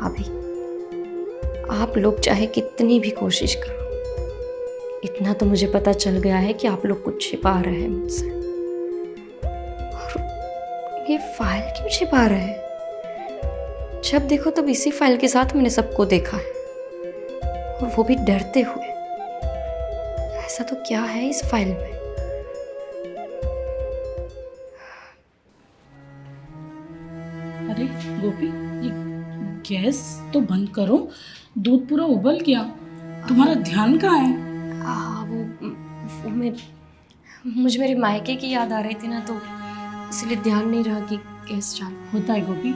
भाभी, आप लोग चाहे कितनी भी कोशिश करो, इतना तो मुझे पता चल गया है कि आप लोग कुछ छिपा रहे हैं मुझसे। और ये फाइल क्यों छिपा रहे हैं? जब देखो तब इसी फाइल के साथ मैंने सबको देखा है, और वो भी डरते हुए। ऐसा तो क्या है इस फाइल में? अरे गोपी, ये गैस तो बंद करो, दूध पूरा उबल गया। तुम्हारा ध्यान कहाँ है? हाँ, वो मुझे मेरे मायके की याद आ रही थी ना, तो इसलिए ध्यान नहीं रहा कि गैस चालू। होता है गोपी,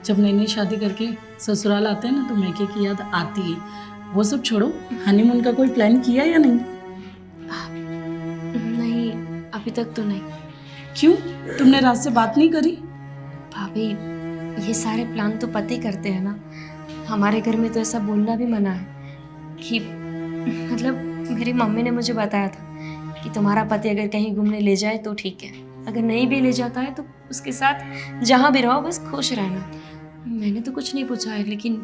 जब नई नई शादी करके ससुराल आते हैं ना तो मैके की याद आती है। वो सब छोड़ो, हनीमून का कोई प्लान किया या नहीं? नहीं, अभी तक तो नहीं। क्यों, तुमने रात से बात नहीं करी? भाभी, ये सारे प्लान तो पति करते हैं ना। हमारे घर में तो ऐसा बोलना भी मना है कि मतलब मेरी मम्मी ने मुझे बताया था कि तुम्हारा पति अगर कहीं घूमने ले जाए तो ठीक है, अगर नहीं भी ले जाता है तो उसके साथ जहाँ भी रहो बस खुश रहना। मैंने तो कुछ नहीं पूछा है, लेकिन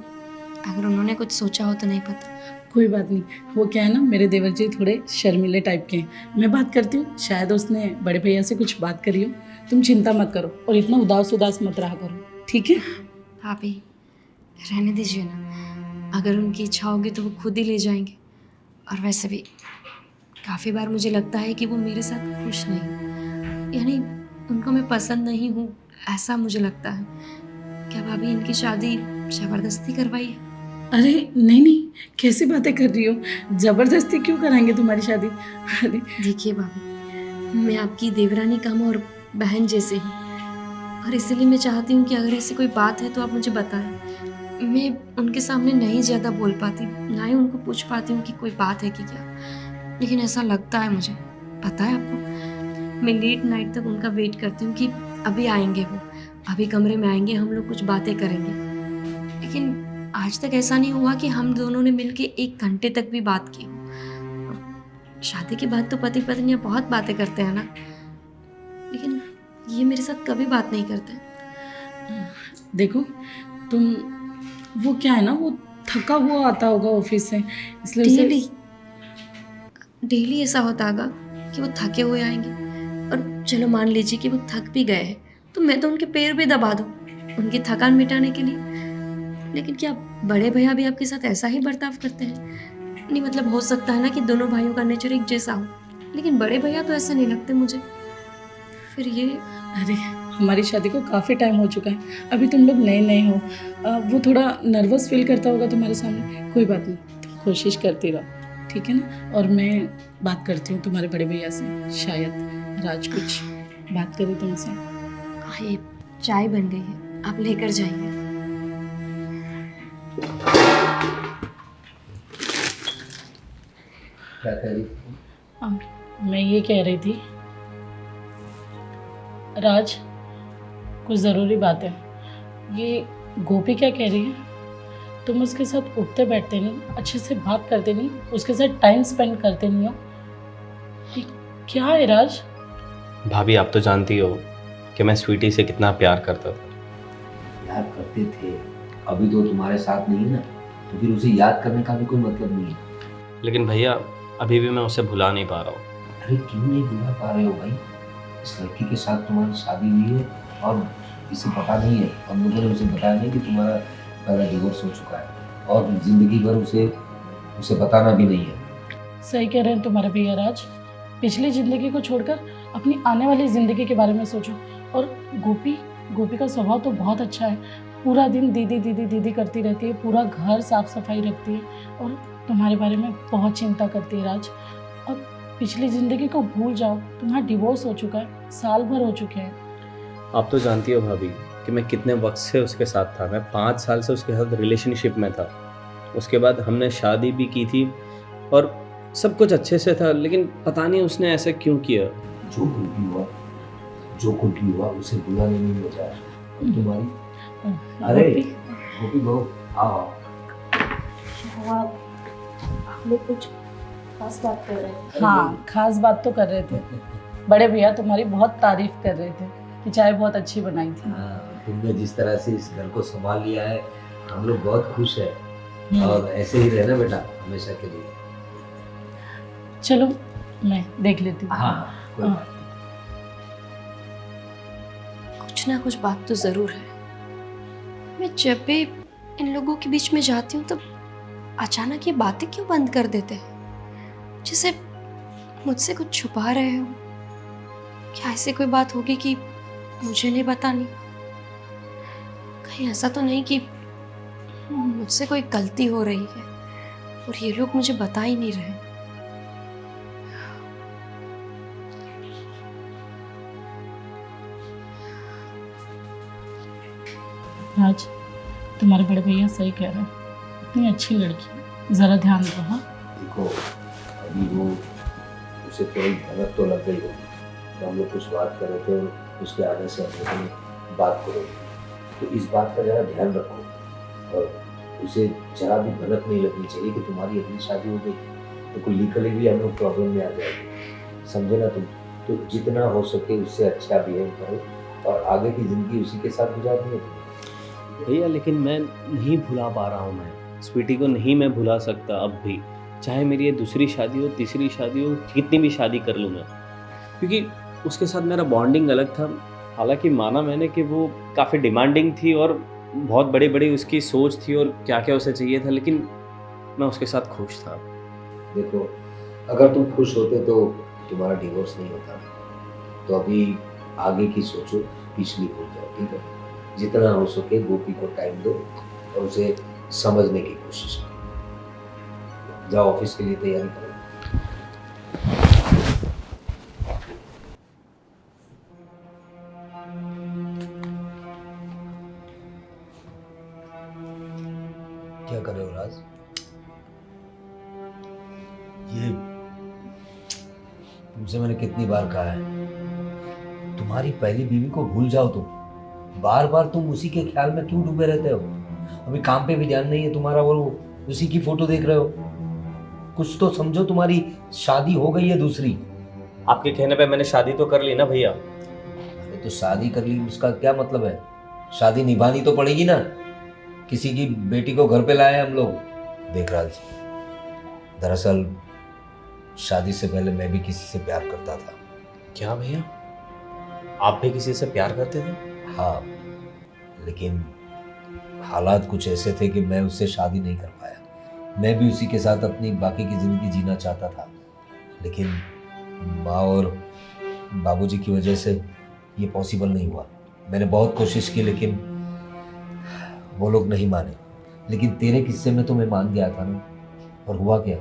अगर उन्होंने कुछ सोचा हो तो नहीं पता। कोई बात नहीं, वो क्या है ना, मेरे देवर जी थोड़े शर्मीले टाइप के हैं। मैं बात करती हूँ, शायद उसने बड़े भैया से कुछ बात करी हो। तुम चिंता मत करो और इतना उदास उदास मत रहा करो, ठीक है? भाभी, रहने दीजिए ना, अगर उनकी इच्छा होगी तो वो खुद ही ले जाएंगे। और वैसे भी काफ़ी बार मुझे लगता है कि वो मेरे साथ खुश नहीं, यानी उनको मैं पसंद नहीं हूँ, ऐसा मुझे लगता है। क्या भाभी इनकी शादी ज़बरदस्ती करवाई है? अरे नहीं नहीं, कैसी बातें कर रही हो? जबरदस्ती क्यों कराएंगे तुम्हारी शादी? अरे देखिए भाभी, मैं आपकी देवरानी कम और बहन जैसे हूँ, और इसीलिए मैं चाहती हूँ कि अगर ऐसी कोई बात है तो आप मुझे बताएं। मैं उनके सामने नहीं ज़्यादा बोल पाती, ना ही उनको पूछ पाती हूँ कि कोई बात है कि क्या, लेकिन ऐसा लगता है मुझे। पता है आपको, मैं लेट नाइट तक उनका वेट करती हूँ कि अभी आएंगे वो, अभी कमरे में आएंगे, हम लोग कुछ बातें करेंगे। लेकिन आज तक ऐसा नहीं हुआ कि हम दोनों ने मिलके 1 घंटे तक भी बात की हो। शादी के बाद तो पति पत्नियां बहुत बातें करते हैं ना, लेकिन ये मेरे साथ कभी बात नहीं करते। देखो तुम, वो क्या है ना, वो थका हुआ आता होगा ऑफिस से, इसलिए डेली उसे डेली ऐसा होता होगा कि वो थके हुए आएंगे, और चलो मान लीजिए कि वो थक भी गए हैं, तो मैं तो उनके पैर भी दबा दूँ उनकी थकान मिटाने के लिए। लेकिन क्या बड़े भैया भी आपके साथ ऐसा ही बर्ताव करते हैं? नहीं, मतलब हो सकता है ना कि दोनों भाइयों का नेचर एक जैसा हो, लेकिन बड़े भैया तो ऐसे नहीं लगते मुझे। फिर ये अरे हमारी शादी को काफ़ी टाइम हो चुका है, अभी तुम लोग नए नए हो। वो थोड़ा नर्वस फील करता होगा तुम्हारे सामने। कोई बात नहीं, तुम कोशिश करती रहो, ठीक है ना? और मैं बात करती हूँ तुम्हारे बड़े भैया से, शायद राज कुछ बात करे तुमसे। ये चाय बन गई है, आप लेकर जाइए। क्या कह रही? मैं ये कह रही थी राज, कुछ ज़रूरी बात है। ये गोपी क्या कह रही है? तुम उसके साथ उठते बैठते नहीं, अच्छे से बात करते नहीं, उसके साथ टाइम स्पेंड करते नहीं हो, ये क्या है राज? भाभी, आप तो जानती हो कि मैं स्वीटी से कितना प्यार करता था। याद करते थे, अभी तो तुम्हारे साथ नहीं है ना, तो फिर उसे याद करने का भी कोई मतलब नहीं है। लेकिन भैया, अभी भी मैं उसे भुला नहीं पा रहा हूँ। अरे क्यों नहीं भुला पा रहे हो भाई? इस लड़की के साथ तुम्हारी शादी हुई है और इसे पता नहीं है, हम लोगों ने उसे बताया नहीं कि तुम्हारा पहला डिवोर्स हो चुका है, और जिंदगी भर उसे बताना भी नहीं है। सही कह रहे हैं तुम्हारे भैया राज, पिछली ज़िंदगी को छोड़कर अपनी आने वाली ज़िंदगी के बारे में सोचो। और गोपी का स्वभाव तो बहुत अच्छा है, पूरा दिन दीदी दीदी दीदी करती रहती है, पूरा घर साफ सफाई रखती है और तुम्हारे बारे में बहुत चिंता करती है राज। अब पिछली ज़िंदगी को भूल जाओ, तुम्हारा डिवोर्स हो चुका है, साल भर हो चुके हैं। आप तो जानती हो भाभी कि मैं कितने वक्त से उसके साथ था। मैं 5 साल से उसके साथ रिलेशनशिप में था। उसके बाद हमने शादी भी की थी और सब कुछ अच्छे से था, लेकिन पता नहीं उसने ऐसा क्यों किया। जो कुछ भी हुआ उसे भुलाने नहीं होता है। और तुम्हारी अरे गोपी बहू, आओ। आप लोग कुछ खास बात कर रहे हैं? हाँ, खास बात तो कर रहे थे। बड़े भैया तुम्हारी बहुत तारीफ कर रहे थे कि चाय बहुत अच्छी बनाई थी। तुमने जिस तरह से इस घर को संभाल लिया है, हम लोग बहुत खुश हैं और ऐसे ही रहना बेटा हमेशा के लिए। चलो मैं देख लेती हूँ। हाँ कोई हाँ। बात कुछ ना कुछ बात तो ज़रूर है। मैं जब भी इन लोगों के बीच में जाती हूँ तब अचानक ये बातें क्यों बंद कर देते हैं, जैसे मुझसे कुछ छुपा रहे हो। क्या ऐसी कोई बात होगी कि मुझे नहीं बतानी? कहीं ऐसा तो नहीं कि मुझसे कोई गलती हो रही है और ये लोग मुझे बता ही नहीं रहे। राज, तुम्हारे बड़े भैया सही कह रहे हैं, इतनी अच्छी लड़की है, ज़रा ध्यान दो। हाँ देखो अभी वो उसे थोड़ी भनक तो लग गई होगी तो हम लोग कुछ बात कर रहे थे और उसके आने से हम लोगों ने बात करो, तो इस बात का ज़रा ध्यान रखो और उसे जरा भी भनक नहीं लगनी चाहिए कि तुम्हारी अपनी शादी हो गई तो कोई लीगली भी हम लोग प्रॉब्लम में आ जाएगी, समझे ना तुम। तो जितना हो सके उससे अच्छा बिहेव करो और आगे की ज़िंदगी उसी के साथ गुजारनी है तुम्हें। भैया लेकिन मैं नहीं भुला पा रहा हूँ, मैं स्वीटी को नहीं मैं भुला सकता अब भी, चाहे मेरी ये दूसरी शादी हो तीसरी शादी हो, कितनी भी शादी कर लूँ मैं, क्योंकि उसके साथ मेरा बॉन्डिंग अलग था। हालांकि माना मैंने कि वो काफ़ी डिमांडिंग थी और बहुत बड़ी बड़ी उसकी सोच थी और क्या क्या उसे चाहिए था, लेकिन मैं उसके साथ खुश था। देखो अगर तुम खुश होते तो तुम्हारा डिवोर्स नहीं होता, तो अभी आगे की सोचो, पिछली भूल जाओ, ठीक है। जितना हो सके गोपी को टाइम दो और उसे समझने की कोशिश करो। जाओ ऑफिस के लिए तैयारी करो। क्या कर रहे हो राज? ये तुमसे मैंने कितनी बार कहा है तुम्हारी पहली बीवी को भूल जाओ तुम, बार बार तुम उसी के ख्याल में क्यों डूबे रहते हो? अभी काम पे भी ध्यान नहीं है तुम्हारा और उसी की फोटो देख रहे हो। कुछ तो समझो, तुम्हारी शादी हो गई है दूसरी। आपके कहने पे मैंने शादी तो कर ली ना भैया। अरे तो शादी कर ली उसका क्या मतलब है? शादी निभानी तो पड़ेगी ना, किसी की बेटी को घर पे लाए हम लोग। देख राज, दरअसल शादी से पहले मैं भी किसी से प्यार करता था। क्या भैया, आप भी किसी से प्यार करते थे? हाँ, लेकिन हालात कुछ ऐसे थे कि मैं उससे शादी नहीं कर पाया। मैं भी उसी के साथ अपनी बाकी की ज़िंदगी जीना चाहता था, लेकिन माँ और बाबूजी की वजह से ये पॉसिबल नहीं हुआ। मैंने बहुत कोशिश की लेकिन वो लोग नहीं माने। लेकिन तेरे किस्से में तो मैं मान गया था ना, और हुआ क्या?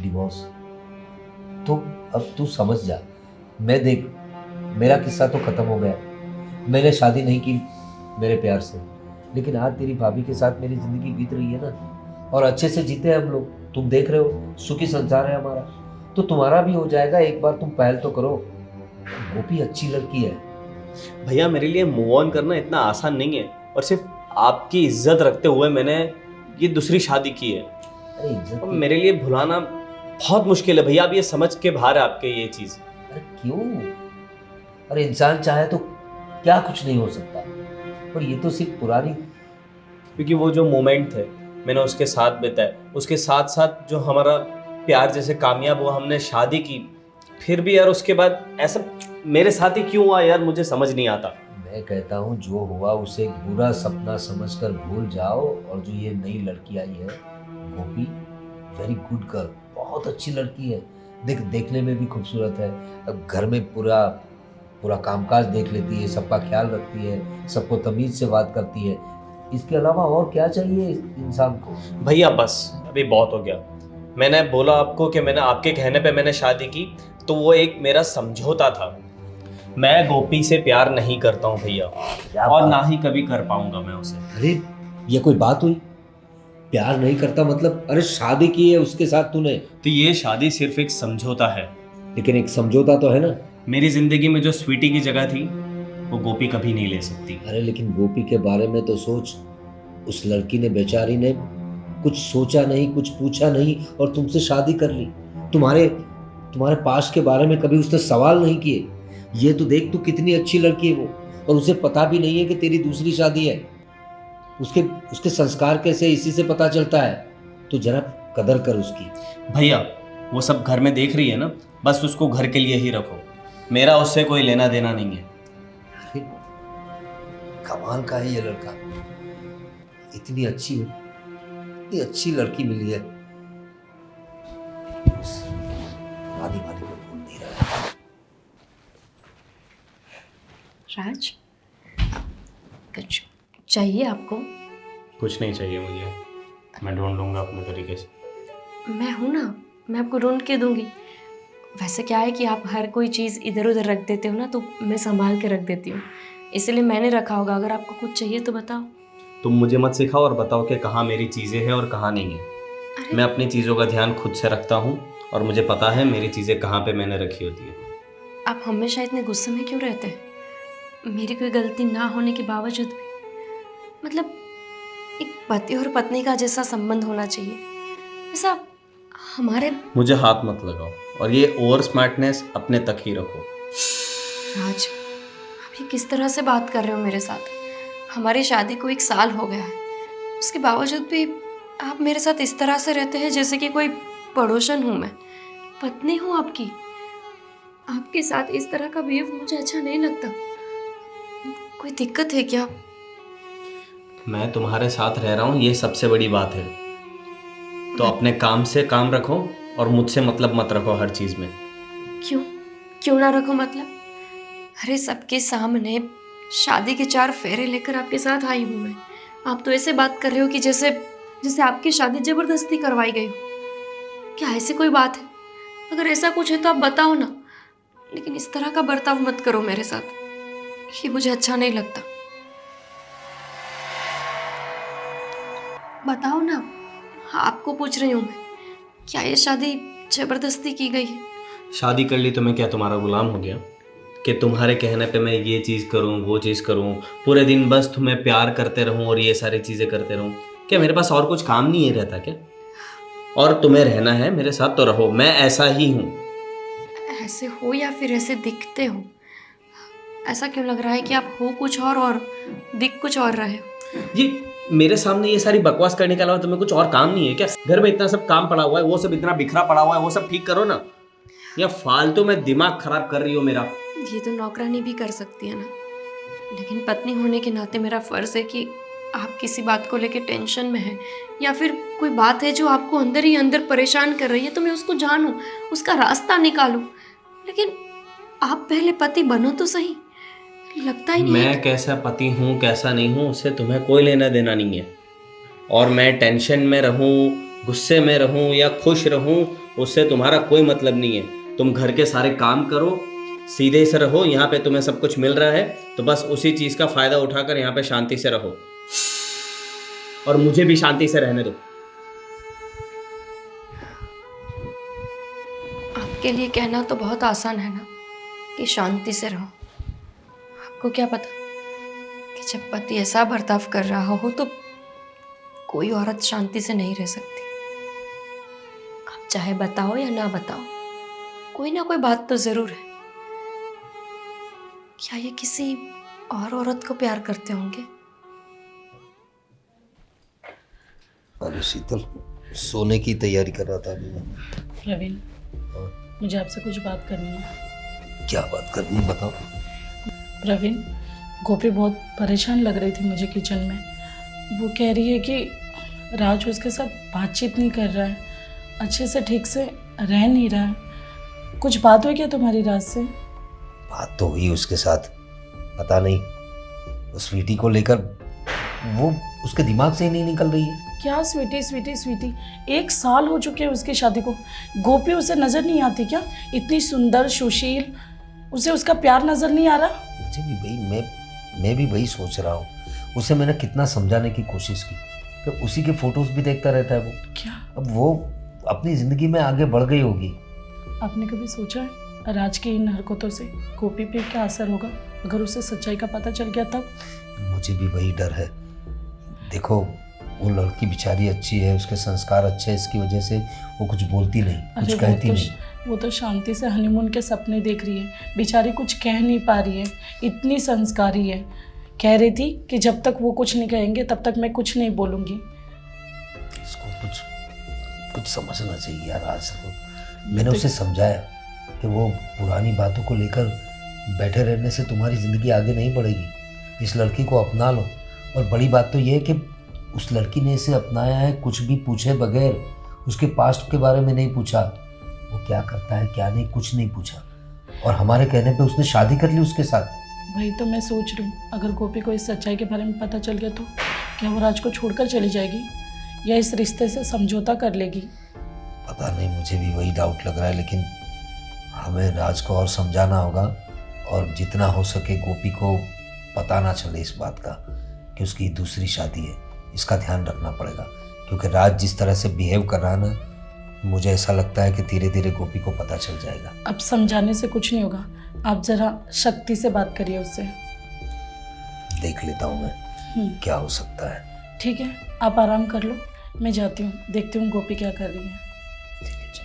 डिवोर्स। तो अब तू समझ जा। मैं देख, मेरा किस्सा तो ख़त्म हो गया, मैंने शादी नहीं की मेरे प्यार से, लेकिन आज तेरी भाभी के साथ मेरी ज़िंदगी बीत रही है ना, और अच्छे से जीते हैं हम लोग। तुम देख रहे हो सुखी संसार है हमारा, तो तुम्हारा भी हो जाएगा। एक बार तुम पहल तो करो। गोपी अच्छी लड़की है भैया, मेरे लिए मूव ऑन करना इतना आसान नहीं है, और सिर्फ आपकी इज्जत रखते हुए मैंने ये दूसरी शादी की है। अरे इज्जत अब मेरे लिए भुलाना बहुत मुश्किल है भैया, आप ये समझ के बाहर है आपके ये चीज़। अरे क्यों? अरे इंसान चाहे तो क्या कुछ नहीं हो सकता, और ये तो सिर्फ पुरानी। क्योंकि वो जो मोमेंट थे मैंने उसके साथ बिताए, उसके साथ साथ जो हमारा प्यार जैसे कामयाब हुआ, हमने शादी की, फिर भी यार उसके बाद ऐसा मेरे साथ ही क्यों हुआ यार, मुझे समझ नहीं आता। मैं कहता हूँ जो हुआ उसे एक बुरा सपना समझकर भूल जाओ। और जो ये नई लड़की आई है गोपी, वेरी गुड गर्ल, बहुत अच्छी लड़की है। देखने में भी खूबसूरत है। अब घर में पूरा कामकाज देख लेती है, सबका ख्याल रखती है, सबको तमीज़ से बात करती है। इसके अलावा और क्या चाहिए इंसान को? भैया बस अभी बहुत हो गया। मैंने बोला आपको कि मैंने आपके कहने पे मैंने शादी की, तो वो एक मेरा समझौता था। मैं गोपी से प्यार नहीं करता हूँ भैया, और ना ही कभी कर पाऊंगा मैं उसे। अरे ये कोई बात हुई? प्यार नहीं करता मतलब? अरे शादी की है उसके साथ तूने, तो ये शादी सिर्फ एक समझौता है। लेकिन एक समझौता तो है ना। मेरी जिंदगी में जो स्वीटी की जगह थी वो गोपी कभी नहीं ले सकती। अरे लेकिन गोपी के बारे में तो सोच। उस लड़की ने, बेचारी ने कुछ सोचा नहीं, कुछ पूछा नहीं, और तुमसे शादी कर ली। तुम्हारे पास्ट के बारे में कभी उसने सवाल नहीं किए। ये तो देख, तू कितनी अच्छी लड़की है वो, और उसे पता भी नहीं है कि तेरी दूसरी शादी है। उसके उसके संस्कार कैसे इसी से पता चलता है। तो जरा कदर कर उसकी। भैया वो सब घर में देख रही है ना, बस उसको घर के लिए ही रखो, मेरा उससे कोई लेना देना नहीं है। अरे कमाल का है ये लड़का, इतनी अच्छी लड़की मिली है। वादी वादी को भूल नहीं रहा। राज, कुछ चाहिए आपको? कुछ नहीं चाहिए मुझे, मैं ढूंढ लूँगा अपने तरीके से। मैं हूँ ना, मैं आपको ढूंढ के दूंगी। वैसे क्या है कि आप हर कोई चीज़ इधर उधर रख देते हो ना, तो मैं संभाल के रख देती हूँ, इसलिए मैंने रखा होगा। अगर आपको कुछ चाहिए तो बताओ। तुम मुझे मत सिखाओ और बताओ कि कहाँ मेरी चीज़ें हैं और कहाँ नहीं है। अरे मैं अपनी चीज़ों का ध्यान खुद से रखता हूँ और मुझे पता है मेरी चीज़ें कहाँ पे मैंने रखी होती है। आप हमेशा इतने गुस्से में क्यों रहते हैं? मेरी कोई गलती ना होने के बावजूद भी, मतलब एक पति और पत्नी का जैसा संबंध होना चाहिए, ऐसा हमारे। मुझे हाथ मत लगाओ और ये ओवर स्मार्टनेस अपने तक ही रखो। राज, आप ये किस तरह से बात कर रहे हो मेरे साथ? हमारी शादी को 1 साल हो गया है, उसके बावजूद भी आप मेरे साथ इस तरह से रहते हैं जैसे कि कोई पड़ोसन हूँ। मैं पत्नी हूँ आपकी। आपके साथ इस तरह का बिहेव मुझे अच्छा नहीं लगता। कोई दिक्कत है क्या? मैं तुम्हारे साथ रह रहा हूँ, ये सबसे बड़ी बात है। तो अपने काम से काम रखो और मुझसे मतलब मत रखो हर चीज़ में। क्यों ना रखो मतलब? अरे सबके सामने शादी के 4 फेरे लेकर आपके साथ आई हूँ मैं। आप तो ऐसे बात कर रहे हो कि जैसे आपकी शादी जबरदस्ती करवाई गई हो। क्या ऐसी कोई बात है? अगर ऐसा कुछ है तो आप बताओ ना, लेकिन इस तरह का बर्ताव मत करो मेरे साथ, ये मुझे अच्छा नहीं लगता। बताओ ना, आपको पूछ रही हूँ मैं, क्या ये शादी जबरदस्ती की गई है? शादी कर ली तो मैं क्या तुम्हारा गुलाम हो गया कि तुम्हारे कहने पे मैं ये चीज़ करूँ वो चीज़ करूँ, पूरे दिन बस तुम्हें प्यार करते रहूँ और ये सारी चीज़ें करते रहूँ? क्या मेरे पास और कुछ काम नहीं है रहता क्या? और तुम्हें रहना है मेरे साथ तो रहो, मैं ऐसा ही हूँ। ऐसे हो या फिर ऐसे दिखते हो? ऐसा क्यों लग रहा है कि आप हो कुछ और दिख कुछ और रहे हो? ये मेरे सामने ये सारी बकवास करने के अलावा तुम्हें कुछ और काम नहीं है क्या? घर में इतना सब काम पड़ा हुआ है, वो सब इतना बिखरा पड़ा हुआ है, वो सब ठीक करो ना। या फालतू में दिमाग खराब कर रही हो मेरा। ये तो नौकरानी भी कर सकती है ना, लेकिन पत्नी होने के नाते मेरा फ़र्ज़ है कि आप किसी बात को लेके टेंशन में हैं या फिर कोई बात है जो आपको अंदर ही अंदर परेशान कर रही है, तो मैं उसको जानूं, उसका रास्ता निकालूं। लेकिन आप पहले पति बनो तो सही। लगता ही नहीं है मैं कैसा पति हूँ कैसा नहीं हूँ उससे तुम्हें कोई लेना देना नहीं है। और मैं टेंशन में रहूँ, गुस्से में रहूँ या खुश रहूँ, उससे तुम्हारा कोई मतलब नहीं है। तुम घर के सारे काम करो, सीधे से रहो। यहाँ पे तुम्हें सब कुछ मिल रहा है तो बस उसी चीज़ का फ़ायदा उठाकर यहाँ पे शांति से रहो और मुझे भी शांति से रहने दो। आपके लिए कहना तो बहुत आसान है ना कि शांति से रहो। आपको क्या पता कि जब पति ऐसा बर्ताव कर रहा हो तो कोई औरत शांति से नहीं रह सकती। आप चाहे बताओ या ना बताओ, कोई ना कोई बात तो जरूर है। क्या ये किसी और औरत को प्यार करते होंगे? अरे शीतल, सोने की तैयारी कर रहा था अभी मैं। प्रवीण, मुझे आपसे कुछ बात करनी है। क्या बात करनी, बताओ। प्रवीण, गोपी बहुत परेशान लग रही थी मुझे किचन में। वो कह रही है कि राज उसके साथ बातचीत नहीं कर रहा है, अच्छे से ठीक से रह नहीं रहा है। कुछ बात हुई क्या तुम्हारी राज से? बात तो हुई उसके साथ, पता नहीं उस स्वीटी को लेकर वो उसके दिमाग से ही नहीं निकल रही है। क्या स्वीटी स्वीटी स्वीटी? 1 साल हो चुके हैं उसकी शादी को। गोपी उसे नजर नहीं आती क्या? इतनी सुंदर सुशील, उसे उसका प्यार नजर नहीं आ रहा? मुझे भी भाई, मैं भी वही सोच रहा हूँ। उसे मैंने कितना समझाने की कोशिश की कि उसी के फोटोज भी देखता रहता है वो। क्या अब वो अपनी जिंदगी में आगे बढ़ गई होगी। आपने कभी सोचा है राज की इन हरकतों से गोपी पे क्या असर होगा अगर उसे सच्चाई का पता चल गया तब? मुझे भी वही डर है। देखो, वो लड़की बेचारी अच्छी है, उसके संस्कार अच्छे हैं, इसकी वजह से वो कुछ बोलती नहीं, कुछ कहती नहीं। वो तो शांति से हनीमून के सपने देख रही है, बेचारी कुछ कह नहीं पा रही है। इतनी संस्कारी है, कह रही थी कि जब तक वो कुछ नहीं कहेंगे तब तक मैं कुछ नहीं बोलूँगी। इसको कुछ कुछ समझना चाहिए यार। आज मैंने उसे समझाया कि वो पुरानी बातों को लेकर बैठे रहने से तुम्हारी ज़िंदगी आगे नहीं बढ़ेगी। इस लड़की को अपना लो। और बड़ी बात तो ये है कि उस लड़की ने इसे अपनाया है कुछ भी पूछे बगैर। उसके पास्ट के बारे में नहीं पूछा, वो क्या करता है क्या नहीं, कुछ नहीं पूछा। और हमारे कहने पे उसने शादी कर ली उसके साथ। वही तो मैं सोच रही हूँ, अगर गोपी को इस सच्चाई के बारे में पता चल गया तो क्या वो राज को छोड़कर चली जाएगी या इस रिश्ते से समझौता कर लेगी? पता नहीं, मुझे भी वही डाउट लग रहा है। लेकिन हमें राज को और समझाना होगा और जितना हो सके गोपी को पता ना चले इस बात का कि उसकी दूसरी शादी है। इसका ध्यान रखना पड़ेगा क्योंकि राज जिस तरह से बिहेव कर रहा है ना, मुझे ऐसा लगता है कि धीरे धीरे गोपी को पता चल जाएगा। अब समझाने से कुछ नहीं होगा, आप जरा शक्ति से बात करिए उससे। देख लेता हूँ मैं क्या हो सकता है। ठीक है, आप आराम कर लो, मैं जाती हूँ, देखती हूँ गोपी क्या कर रही है। ठीक है, चल।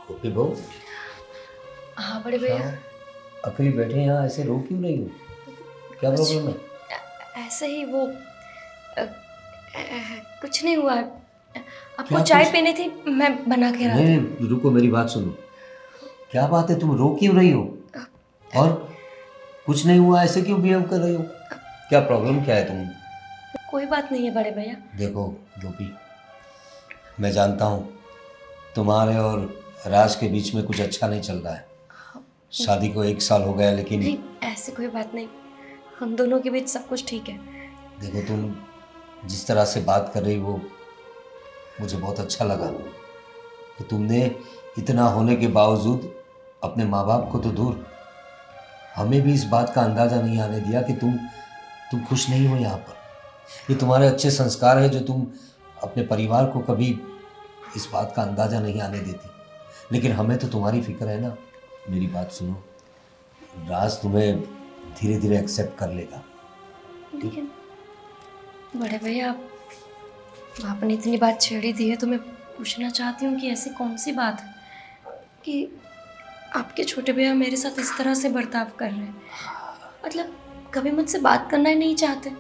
गोपी बहू, हाँ बड़े भैया। अकेली बैठे यहाँ ऐसे रो क्यों रही हो? क्या प्रॉब्लम है? ऐसे ही वो कुछ नहीं हुआ। आपको क्या चाय कुछ? पीनी थी, मैं बना के नहीं नहीं, रुको, मेरी बात सुनो। क्या बात है, तुम रो क्यों रही हो? और कुछ नहीं हुआ, ऐसे क्यों बिहेव कर रही हो? क्या प्रॉब्लम क्या है तुम? कोई बात नहीं है बड़े भैया। देखो गोपी, मैं जानता हूँ तुम्हारे और राज के बीच में कुछ अच्छा नहीं चल रहा है। शादी को 1 साल हो गया, लेकिन नहीं, ऐसी कोई बात नहीं, हम दोनों के बीच सब कुछ ठीक है। देखो, तुम जिस तरह से बात कर रही हो मुझे बहुत अच्छा लगा कि तुमने इतना होने के बावजूद अपने माँ बाप को तो दूर, हमें भी इस बात का अंदाज़ा नहीं आने दिया कि तुम खुश नहीं हो यहाँ पर। ये तुम्हारे अच्छे संस्कार है जो तुम अपने परिवार को कभी इस बात का अंदाज़ा नहीं आने देती। लेकिन हमें तो तुम्हारी फिक्र है ना। मेरी बात सुनो, राज तुम्हें धीरे धीरे एक्सेप्ट कर लेगा। लेकिन बड़े भैया, आपने इतनी बात छेड़ी दी है तो मैं पूछना चाहती हूँ कि ऐसी कौन सी बात है कि आपके छोटे भैया मेरे साथ इस तरह से बर्ताव कर रहे हैं? मतलब कभी मुझसे बात करना ही नहीं चाहते।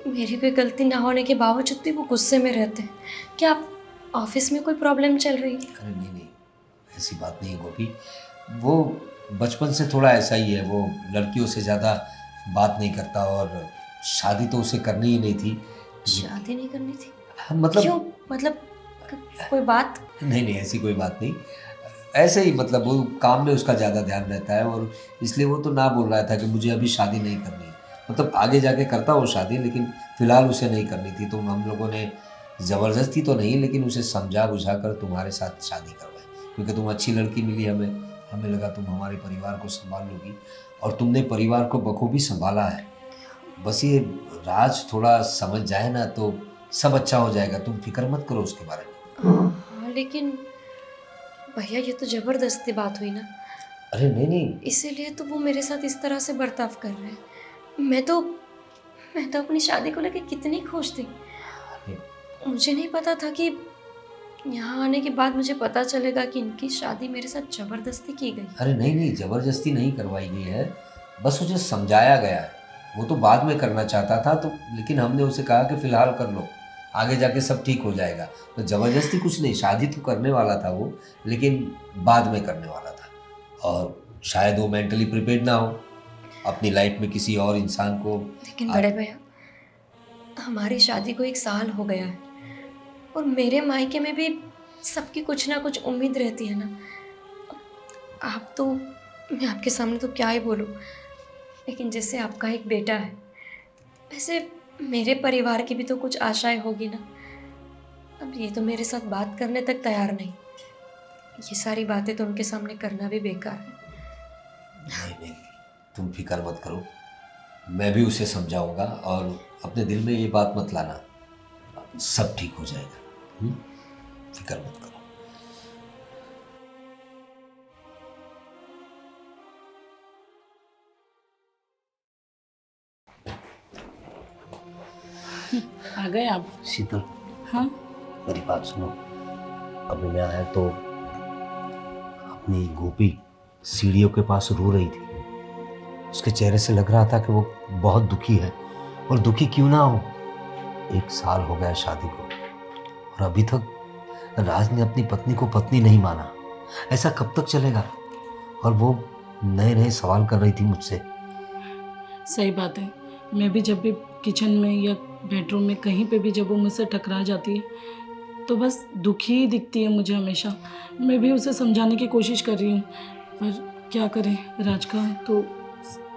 मेरी कोई गलती ना होने के बावजूद भी वो गुस्से में रहते हैं। क्या आप ऑफिस में कोई प्रॉब्लम चल रही है? अरे नहीं नहीं, ऐसी बात नहीं है गोपी। वो बचपन से थोड़ा ऐसा ही है। वो लड़कियों से ज़्यादा बात नहीं करता और शादी तो उसे करनी ही नहीं थी। शादी नहीं करनी थी? मतलब क्यों? मतलब कोई बात? नहीं नहीं, ऐसी कोई बात नहीं। ऐसे ही, मतलब वो काम में उसका ज़्यादा ध्यान रहता है और इसलिए वो तो ना बोल रहा था कि मुझे अभी शादी नहीं करनी है। मतलब आगे जाके करता वो शादी, लेकिन फ़िलहाल उसे नहीं करनी थी। तो हम लोगों ने ज़बरदस्ती तो नहीं, लेकिन उसे समझा बुझा कर तुम्हारे साथ शादी करवाई क्योंकि तुम अच्छी लड़की मिली हमें लगा तुम हमारे परिवार को संभाल लोगी और तुमने परिवार को बखूबी संभाला है। बस ये राज थोड़ा समझ जाए ना तो सब अच्छा हो जाएगा। तुम फिक्र मत करो उसके बारे में। हाँ, लेकिन भैया ये तो ज़बरदस्ती बात हुई ना। अरे नहीं नहीं, इसीलिए तो वो मेरे साथ इस तरह से बर्ताव कर रहे हैं। मैं तो अपनी शादी को लेकर कितनी खुश थी। मुझे नहीं पता था कि यहाँ आने के बाद मुझे पता चलेगा कि इनकी शादी मेरे साथ ज़बरदस्ती की गई। अरे नहीं नहीं, ज़बरदस्ती नहीं करवाई गई है, बस उसे समझाया गया है। वो तो बाद में करना चाहता था तो, लेकिन हमने उसे कहा कि फ़िलहाल कर लो, आगे जाके सब ठीक हो जाएगा। तो ज़बरदस्ती कुछ नहीं, शादी तो करने वाला था वो, लेकिन बाद में करने वाला था। और शायद वो मेंटली प्रिपेयर्ड ना हो अपनी लाइफ में किसी और इंसान को। लेकिन बड़े भैया, हमारी शादी को 1 साल हो गया है और मेरे मायके में भी सबकी कुछ ना कुछ उम्मीद रहती है ना। आप तो, मैं आपके सामने तो क्या ही बोलूँ, लेकिन जैसे आपका एक बेटा है वैसे मेरे परिवार की भी तो कुछ आशाएं होगी ना। अब ये तो मेरे साथ बात करने तक तैयार नहीं। ये सारी बातें तो उनके सामने करना भी बेकार है। नहीं नहीं, तुम फिक्र मत करो, मैं भी उसे समझाऊंगा और अपने दिल में ये बात मत लाना, सब ठीक हो जाएगा। फिक्र मत करो। आ गए आप? शीतल, हाँ मेरी बात सुनो, अभी मैं आया तो अपनी गोपी सीढ़ियों के पास रो रही थी। उसके चेहरे से लग रहा था कि वो बहुत दुखी है, और दुखी क्यों ना हो, 1 साल हो गया शादी को और अभी तक राज ने अपनी पत्नी को पत्नी नहीं माना। ऐसा कब तक चलेगा? और वो नए नए सवाल कर रही थी मुझसे। सही बात है, मैं भी जब भी किचन में या बेडरूम में कहीं पे भी जब वो मुझसे टकरा जाती है तो बस दुखी ही दिखती है मुझे हमेशा। मैं भी उसे समझाने की कोशिश कर रही हूँ, पर क्या करें, राज का तो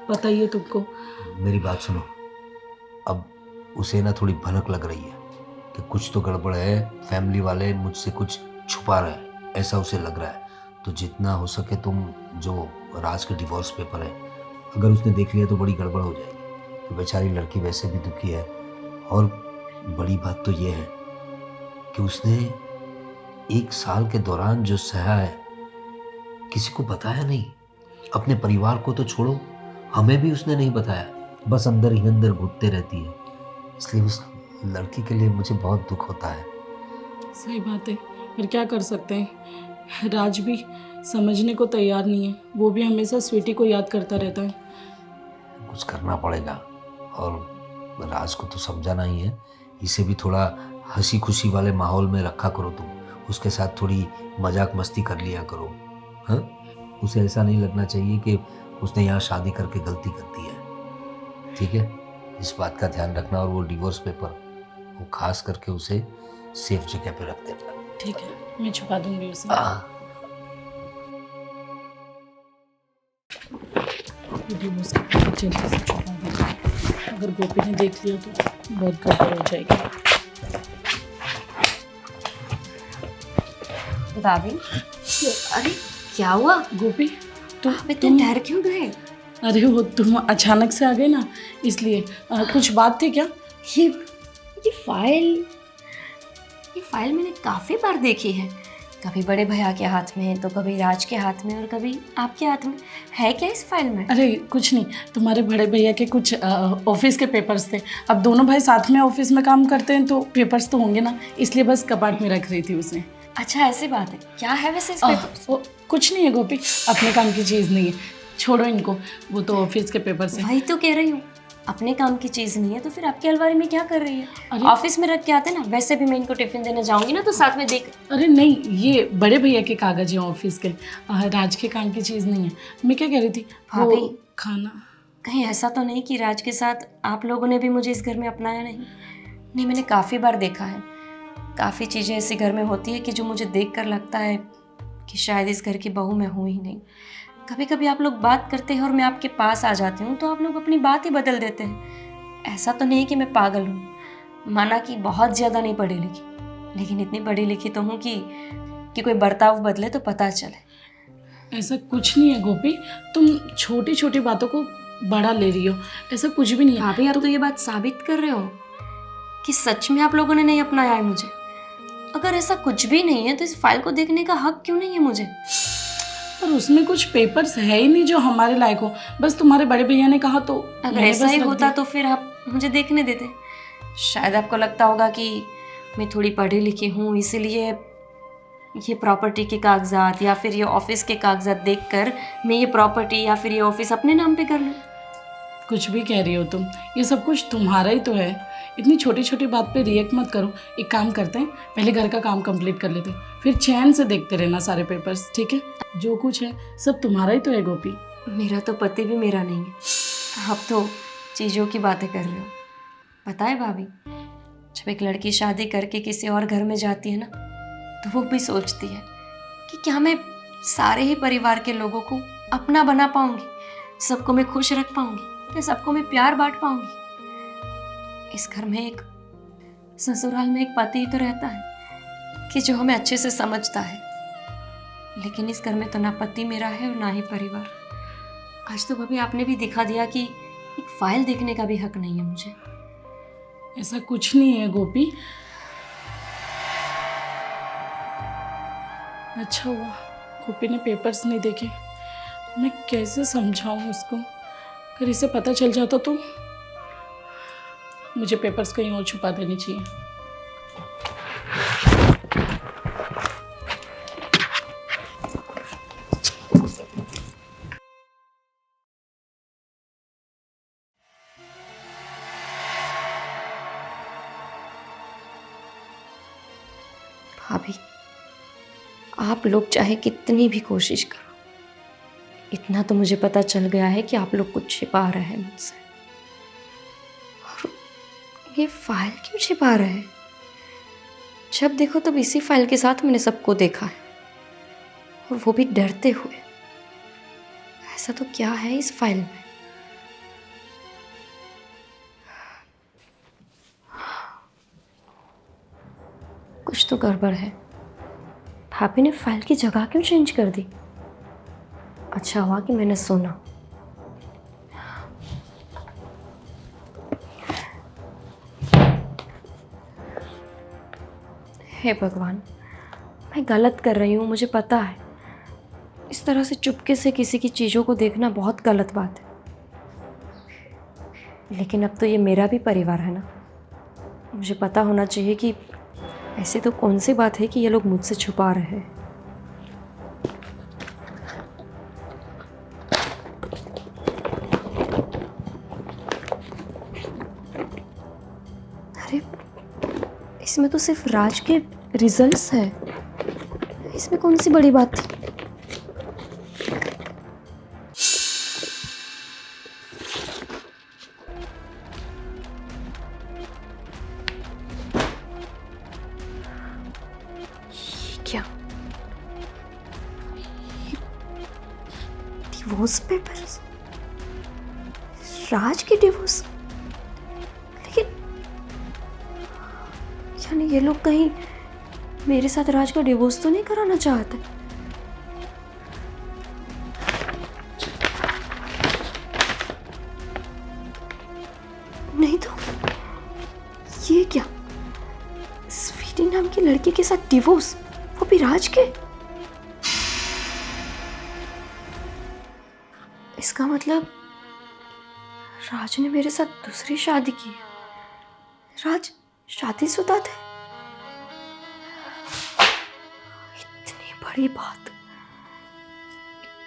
पता ही है तुमको। मेरी बात सुनो, अब उसे ना थोड़ी भनक लग रही है कि कुछ तो गड़बड़ है, फैमिली वाले मुझसे कुछ छुपा रहे हैं, ऐसा उसे लग रहा है। तो जितना हो सके तुम जो राज के डिवोर्स पेपर है, अगर उसने देख लिया तो बड़ी गड़बड़ हो जाएगी। तो बेचारी लड़की वैसे भी दुखी है, और बड़ी बात तो ये है कि उसने 1 साल के दौरान जो सहा है किसी को बताया नहीं। अपने परिवार को तो छोड़ो, हमें भी उसने नहीं बताया, बस अंदर ही अंदर घुटते रहती है। इसलिए उस लड़की के लिए मुझे बहुत दुख होता है। सही बात है, पर क्या कर सकते हैं, राज भी समझने को तैयार नहीं है। वो भी हमेशा स्वीटी को याद करता रहता है। कुछ करना पड़ेगा, और राज को तो समझाना ही है। इसे भी थोड़ा हंसी खुशी वाले माहौल में रखा करो तुम, उसके साथ थोड़ी मजाक मस्ती कर लिया करो। हाँ, उसे ऐसा नहीं लगना चाहिए कि उसने यहाँ शादी करके गलती कर दी है। ठीक है, इस बात का ध्यान रखना। और वो डिवोर्स पेपर वो खास करके उसे सेफ जगह पे रख देना। ठीक है, मैं छुपा दूंगी उसे। डिवोर्स के पेपर जल्दी से छुपा दूंगी, अगर गोपी ने देख लिया तो बहुत गड़बड़ हो जाएगी। भाभी, अरे क्या हुआ? गोपी आप इतने डर क्यों गए? अरे वो तुम अचानक से आ गए ना, इसलिए कुछ बात थी क्या? ये फाइल मैंने काफ़ी बार देखी है, कभी बड़े भैया के हाथ में, तो कभी राज के हाथ में, और कभी आपके हाथ में। है क्या इस फाइल में? अरे कुछ नहीं, तुम्हारे बड़े भैया के कुछ ऑफिस के पेपर्स थे। अब दोनों भाई साथ में ऑफिस में काम करते हैं तो पेपर्स तो होंगे ना, इसलिए बस कपाट में रख रही थी उसे। अच्छा, ऐसी बात है। क्या है वैसे इस पेपर? कुछ नहीं है गोपी, अपने काम की चीज़ नहीं है, छोड़ो इनको, वो तो ऑफिस के पेपर्स हैं। वही तो कह रही हूँ, अपने काम की चीज़ नहीं है तो फिर आपकी अलमारी में क्या कर रही है? अरे ऑफिस में रख के आते ना। वैसे भी मैं इनको टिफिन देने जाऊंगी ना, तो साथ में देख। अरे नहीं, ये बड़े भैया के कागज हैं ऑफिस के, राज के काम की चीज़ नहीं है। मैं क्या कह रही थी, वो भाभी, खाना कहीं ऐसा तो नहीं कि राज के साथ आप लोगों ने भी मुझे इस घर में अपनाया नहीं? नहीं, मैंने काफ़ी बार देखा है, काफ़ी चीज़ें ऐसे घर में होती है कि जो मुझे देखकर लगता है कि शायद इस घर की बहू मैं हूँ ही नहीं। कभी कभी आप लोग बात करते हैं और मैं आपके पास आ जाती हूँ तो आप लोग अपनी बात ही बदल देते हैं। ऐसा तो नहीं कि मैं पागल हूँ, माना कि बहुत ज़्यादा नहीं पढ़ी लिखी, लेकिन इतनी पढ़ी लिखी तो हूँ कि कोई बर्ताव बदले तो पता चले। ऐसा कुछ नहीं है गोपी, तुम छोटी छोटी बातों को बड़ा ले रही हो, ऐसा कुछ भी नहीं है। भाभी, आप तो ये बात साबित कर रहे हो कि सच में आप लोगों ने नहीं अपनाया है मुझे। अगर ऐसा कुछ भी नहीं है तो इस फाइल को देखने का हक क्यों नहीं है मुझे? पर उसमें कुछ पेपर्स है ही नहीं जो हमारे लायक हो, बस तुम्हारे बड़े भैया ने कहा तो अगर ऐसा ही होता तो फिर आप मुझे देखने देते। शायद आपको लगता होगा कि मैं थोड़ी पढ़ी लिखी हूँ, इसीलिए ये प्रॉपर्टी के कागजात या फिर ये ऑफिस के कागजात देखकर मैं ये प्रॉपर्टी या फिर ये ऑफिस अपने नाम पे कर लूँ। कुछ भी कह रही हो तुम, ये सब कुछ तुम्हारा ही तो है। इतनी छोटी छोटी बात पे रिएक्ट मत करो। एक काम करते हैं, पहले घर का काम कंप्लीट कर लेते हैं, फिर चैन से देखते रहना सारे पेपर्स, ठीक है? जो कुछ है सब तुम्हारा ही तो है गोपी। मेरा तो पति भी मेरा नहीं है, आप तो चीज़ों की बातें कर रहे हो। पता है भाभी, जब एक लड़की शादी करके किसी और घर में जाती है ना, तो वो भी सोचती है कि क्या मैं सारे ही परिवार के लोगों को अपना बना पाऊंगी, सबको मैं खुश रख पाऊंगी, या सबको मैं प्यार बांट पाऊंगी। इस घर में एक ससुराल में एक पति ही तो रहता है कि जो हमें अच्छे से समझता है, लेकिन इस घर में तो ना पति मेरा है और ना ही परिवार। आज तो भाभी आपने भी दिखा दिया कि एक फाइल देखने का भी हक नहीं है मुझे। ऐसा कुछ नहीं है गोपी। अच्छा हुआ गोपी ने पेपर्स नहीं देखे, मैं कैसे समझाऊं उसको? अगर इसे पता चल जाता तो मुझे पेपर्स कहीं और छुपा देनी चाहिए। भाभी, आप लोग चाहे कितनी भी कोशिश करो, इतना तो मुझे पता चल गया है कि आप लोग कुछ छिपा रहे हैं मुझसे। और ये फाइल क्यों छिपा रहे हैं? जब देखो तब इसी फाइल के साथ मैंने सबको देखा है, और वो भी डरते हुए। ऐसा तो क्या है इस फाइल में? कुछ तो गड़बड़ है। भाभी ने फाइल की जगह क्यों चेंज कर दी? अच्छा हुआ कि मैंने सुना। हे भगवान, मैं गलत कर रही हूँ, मुझे पता है। इस तरह से चुपके से किसी की चीज़ों को देखना बहुत गलत बात है, लेकिन अब तो ये मेरा भी परिवार है ना। मुझे पता होना चाहिए कि ऐसे तो कौन सी बात है कि ये लोग मुझसे छुपा रहे हैं। अरे, इसमें तो सिर्फ राज के रिजल्ट्स है, इसमें कौन सी बड़ी बात थी? क्या डिवोर्स पेपर्स? राज के डिवोर्स? लेकिन यानी ये लोग कहीं मेरे साथ राज का डिवोर्स तो नहीं कराना चाहते? नहीं तो ये क्या, स्वीटी नाम की लड़की के साथ डिवोर्स, वो भी राज के? इसका मतलब राज ने मेरे साथ दूसरी शादी की है। राज शादीशुदा थे।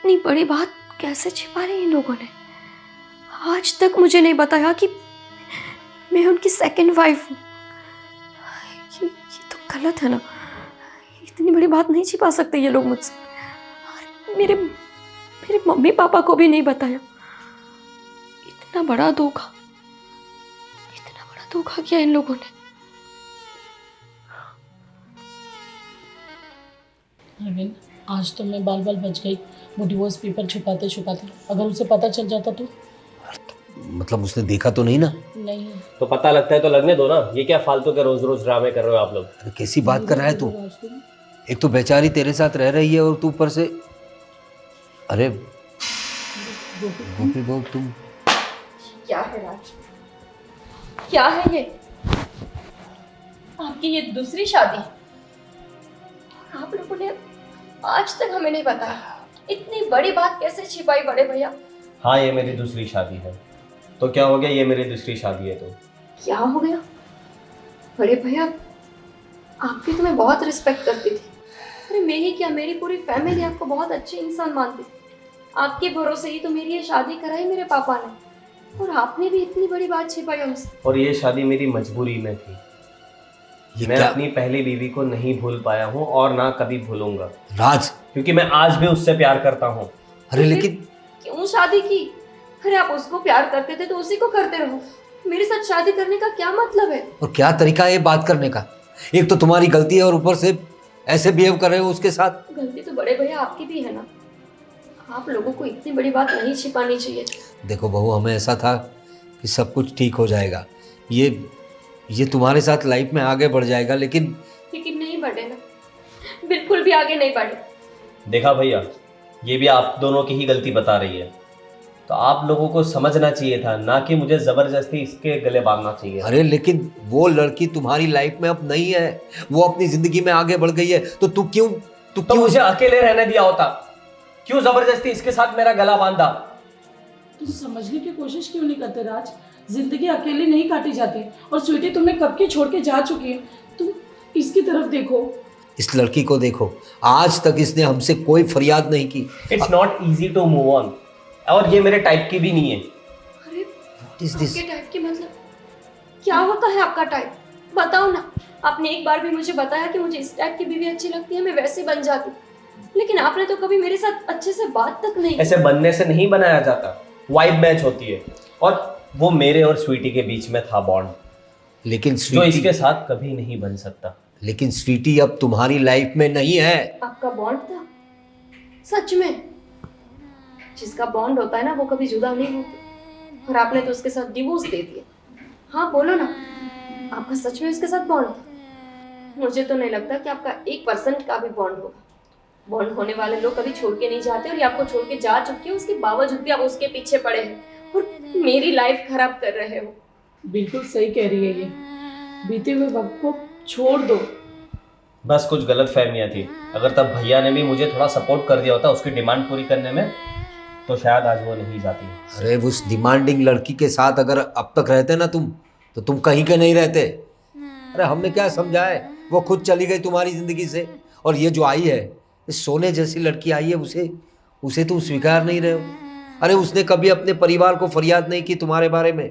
इतनी बड़ी बात कैसे छिपा ली इन लोगों ने? आज तक मुझे नहीं बताया कि मैं उनकी सेकंड वाइफ हूँ। ये तो गलत है ना। इतनी बड़ी बात नहीं छिपा सकते ये लोग मुझसे। और मेरे मम्मी पापा को भी नहीं बताया। इतना बड़ा धोखा किया इन लोगों ने। अरविंद, आज तो मैं बाल बच गई वो डिवोर्स पेपर छुपाते छुपाते। अगर उसे पता चल जाता तो? मतलब उसने देखा तो नहीं ना? नहीं। तो पता लगता है तो लगने दो ना। ये क्या फालतू के रोज रोज ड्रामे कर रहे हो आप लोग? अरे कैसी बात कर रहा है तू? एक तो बेचारी तेरे साथ रह रही है और तू ऊपर से। अरे गोपी बहू, तुम क्या है राज? क्या है ये? आपकी ये दूसरी शादी? आप लोगों ने आज तक हमें नहीं बताया। इतनी बड़ी बात कैसे छिपाई बड़े भैया? हाँ, ये मेरी दूसरी शादी है। तो क्या हो गया? ये मेरी दूसरी शादी है तो क्या हो गया? बड़े भैया, आपकी तो मैं बहुत रिस्पेक्ट करती थी। अरे मैं ही क्या, मेरी पूरी फैमिली आपको बहुत अच्छे इंसान मानती थी। आपके भरोसे ही तो मेरी ये शादी कराई मेरे पापा ने, और आपने भी इतनी बड़ी बात छिपाई हमसे। और ये शादी मेरी मजबूरी में थी। मैं अपनी पहली बीवी को नहीं भूल पाया हूँ और ना कभी भूलूंगा राज, क्योंकि मैं आज भी उससे प्यार करता हूँ। अरे लेकिन क्यों शादी की? अरे आप उसको प्यार करते थे तो उसी को करते रहो। मेरे साथ शादी करने का क्या मतलब है? और क्या तरीका है बात करने का? एक तो तुम्हारी गलती है और ऊपर से ऐसे बिहेव कर रहे हो उसके साथ। गलती तो बड़े भैया आपकी भी है ना। आप लोगों को इतनी बड़ी बात नहीं छिपानी चाहिए। देखो बहू, हमें ऐसा था कि सब कुछ ठीक हो जाएगा, ये तुम्हारे साथ लाइफ में आगे बढ़ जाएगा, लेकिन नहीं बढ़े ना, बिल्कुल भी आगे नहीं बढ़े। देखा भैया, ये भी आप दोनों की ही गलती बता रही है। तो आप लोगों को समझना चाहिए था, ना कि मुझे जबरदस्ती इसके गले बांधना चाहिए। अरे लेकिन वो लड़की तुम्हारी लाइफ में अब नहीं है, वो अपनी जिंदगी में आगे बढ़ गई है, तो तू क्यों मुझे अकेले रहने दिया होता? क्यों जबरदस्ती इसके साथ मेरा गला बांधा? तुम समझने की कोशिश क्यों नहीं करते राज? जिंदगी अकेली नहीं काटी जाती। और स्वीटी तुम्हें कब की छोड़ के जा चुकी है। तुम इसकी तरफ देखो, इस लड़की को देखो। आज तक इसने हमसे कोई फरियाद नहीं की। It's not easy to move on, और ये मेरे टाइप की भी नहीं है। अरे What is this? आपके टाइप की मतलब क्या होता है? आपका टाइप? बताओ ना, आपने एक बार भी मुझे बताया कि मुझे इस टाइप की बीवी अच्छी लगती है, मैं वैसे बन जाती। लेकिन आपने तो कभी मेरे साथ अच्छे से बात तक नहीं की। ऐसे बनने से नहीं बनाया जाता, वाइब मैच होती है। और वो मेरे और स्वीटी के बीच में था बॉन्ड, लेकिन जो स्वीटी, इसके साथ कभी नहीं बन सकता। लेकिन स्वीटी अब तुम्हारी लाइफ में नहीं है। आपका बॉन्ड था सच में? जिसका बॉन्ड होता है ना वो कभी जुदा नहीं होता, और आपने तो उसके साथ डिवोर्स दे दिया। हाँ बोलो ना, आपका सच में उसके साथ बॉन्ड था? मुझे तो नहीं लगता कि आपका 1% का भी बॉन्ड होगा। बॉन्ड होने वाले लोग कभी छोड़ के नहीं जाते, और ये आपको छोड़ के जा चुके हैं, उसके बावजूद भी आप उसके पीछे पड़े हैं और मेरी लाइफ खराब कर रहे हो। बिल्कुल सही कह रही है ये। बीते हुए वक्त को छोड़ दो। बस कुछ गलत फहमियाँ थी। अगर तब भैया ने भी मुझे थोड़ा सपोर्ट कर दिया होता उसकी डिमांड पूरी करने में, तो शायद आज वो नहीं जाती। अरे उस डिमांडिंग लड़की के साथ अगर अब तक रहते ना तुम, तो तुम कहीं के नहीं रहते। अरे हमने क्या समझा है, वो खुद चली गई तुम्हारी जिंदगी से। और ये जो आई है, इस सोने जैसी लड़की आई है, उसे तुम स्वीकार नहीं रहे हो। अरे उसने कभी अपने परिवार को फरियाद नहीं की तुम्हारे बारे में।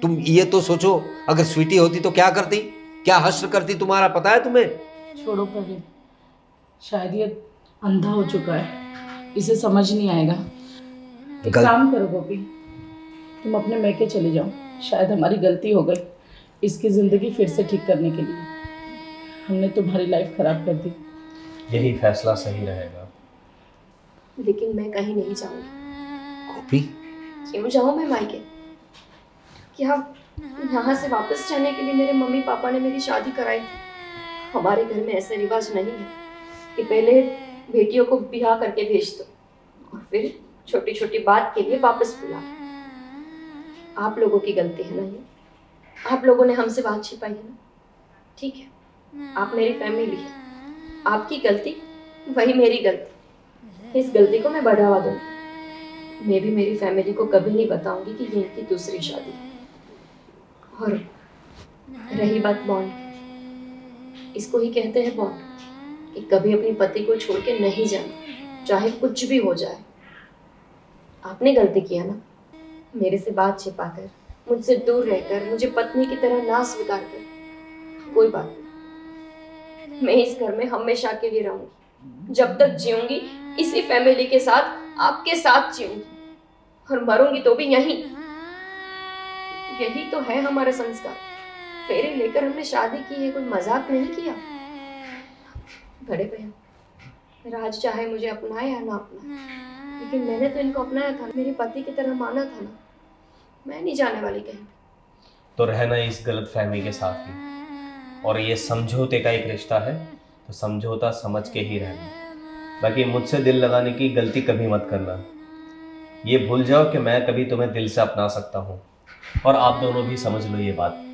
तुम ये तो सोचो, अगर स्वीटी होती तो क्या करती, क्या हश्र करती तुम्हारा, पता है तुम्हें? छोड़ो प्रवीण, शायद ये अंधा हो चुका है, इसे समझ नहीं आएगा। एक काम करो गोपी, तुम अपने मैके चले जाओ। शायद हमारी गलती हो गई इसकी ज़िंदगी फिर से ठीक करने के लिए। हमने तुम्हारी लाइफ खराब कर दी। यही फैसला सही रहेगा। लेकिन मैं कहीं नहीं जाऊंगी। गोपी, क्यों जाऊं मैं मायके? क्या यहाँ से वापस जाने के लिए मेरे मम्मी पापा ने मेरी शादी कराई थी? हमारे घर में ऐसे रिवाज नहीं है कि पहले बेटियों को ब्याह करके भेज दो और फिर छोटी छोटी बात के लिए वापस बुला। आप लोगों की गलती है ना ये, आप लोगों ने हमसे बात छिपाई है ना। ठीक है, आप मेरी फैमिली है, आपकी गलती वही मेरी गलती। इस गलती को मैं बढ़ावा दूंगी। मैं भी मेरी फैमिली को कभी नहीं बताऊंगी कि ये इनकी दूसरी शादी है। और रही बात बॉन्ड, इसको ही कहते हैं बॉन्ड, कि कभी अपनी पति को छोड़ के नहीं जाना, चाहे कुछ भी हो जाए। आपने गलती किया ना, मेरे से बात छिपाकर, मुझसे दूर रहकर, मुझे पत्नी की तरह ना स्वीकार कर। कोई बात नहीं, मैं इस घर में हमेशा के लिए रहूंगी। जब तक जीऊंगी इसी फैमिली के साथ, आपके साथ जीऊंगी, और मरूंगी तो भी यहीं। यही तो है हमारा संस्कार। फेरे लेकर हमने शादी की है, कोई मजाक नहीं किया। बड़े भैया, राज चाहे मुझे अपनाए या ना अपनाए, लेकिन मैंने तो इनको अपनाया था, मेरे पति की तरह माना था ना। मैं नहीं जाने वाली कहीं। तो रहना इस गलत फहमी के साथ ही, और ये समझौते का एक रिश्ता है, तो समझौता समझ के ही रहना। बाकी मुझसे दिल लगाने की गलती कभी मत करना। ये भूल जाओ कि मैं कभी तुम्हें दिल से अपना सकता हूँ, और आप दोनों भी समझ लो ये बात।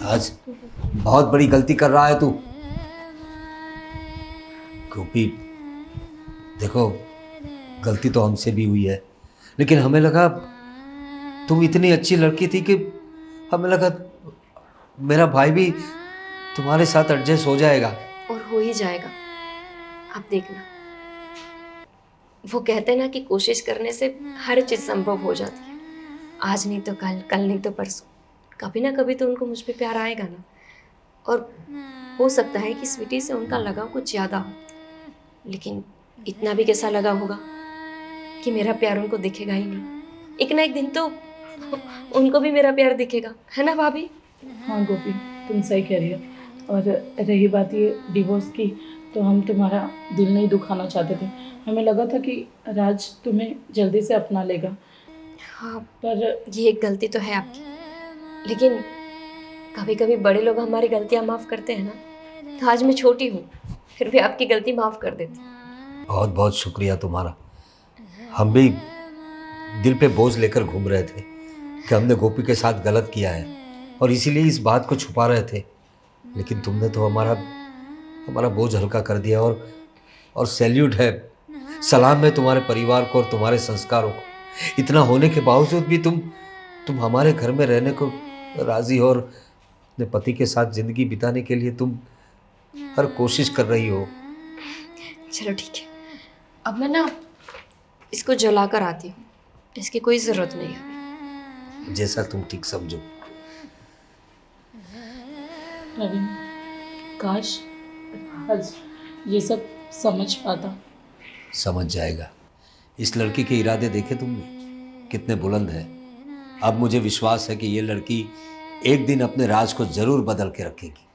आज बहुत बड़ी गलती कर रहा है तू। गोपी देखो, गलती तो हमसे भी हुई है, लेकिन हमें लगा तुम इतनी अच्छी लड़की थी कि हमें लगा मेरा भाई भी तुम्हारे साथ एडजस्ट हो जाएगा। और हो ही जाएगा, आप देखना। वो कहते हैं ना कि कोशिश करने से हर चीज़ संभव हो जाती है। आज नहीं तो कल, कल नहीं तो परसों, कभी ना कभी तो उनको मुझ पे प्यार आएगा ना। और हो सकता है कि स्वीटी से उनका लगाव कुछ ज़्यादा हो, लेकिन इतना भी कैसा लगा होगा कि मेरा प्यार उनको दिखेगा ही नहीं। एक ना एक दिन तो उनको भी मेरा प्यार दिखेगा, है ना भाभी? हाँ गोपी, तुम सही कह रही हो। और रही बात ये डिवोर्स की, तो हम तुम्हारा दिल नहीं दुखाना चाहते थे। हमें लगा था कि राज तुम्हें जल्दी से अपना लेगा। हाँ, पर ये एक गलती तो है आपकी, लेकिन कभी कभी बड़े लोग हमारी गलतियाँ माफ़ करते हैं ना। तो आज मैं छोटी हूँ, फिर भी आपकी गलती माफ़ कर देती हूँ। बहुत बहुत शुक्रिया तुम्हारा। हम भी दिल पे बोझ लेकर घूम रहे थे कि हमने गोपी के साथ गलत किया है, और इसीलिए इस बात को छुपा रहे थे। लेकिन तुमने तो हमारा बोझ हल्का कर दिया। और सैल्यूट है, सलाम है तुम्हारे परिवार को और तुम्हारे संस्कारों को। इतना होने के बावजूद भी तुम हमारे घर में रहने को राज़ी हो, और अपने पति के साथ ज़िंदगी बिताने के लिए तुम हर कोशिश कर रही हो। चलो ठीक है, अब मैं ना इसको जला कर आती हूँ, इसकी कोई ज़रूरत नहीं है। जैसा तुम ठीक समझो। प्रवीण, काश आज ये सब समझ पाता। समझ जाएगा। इस लड़की के इरादे देखे तुमने कितने बुलंद हैं। अब मुझे विश्वास है कि ये लड़की एक दिन अपने राज को ज़रूर बदल के रखेगी।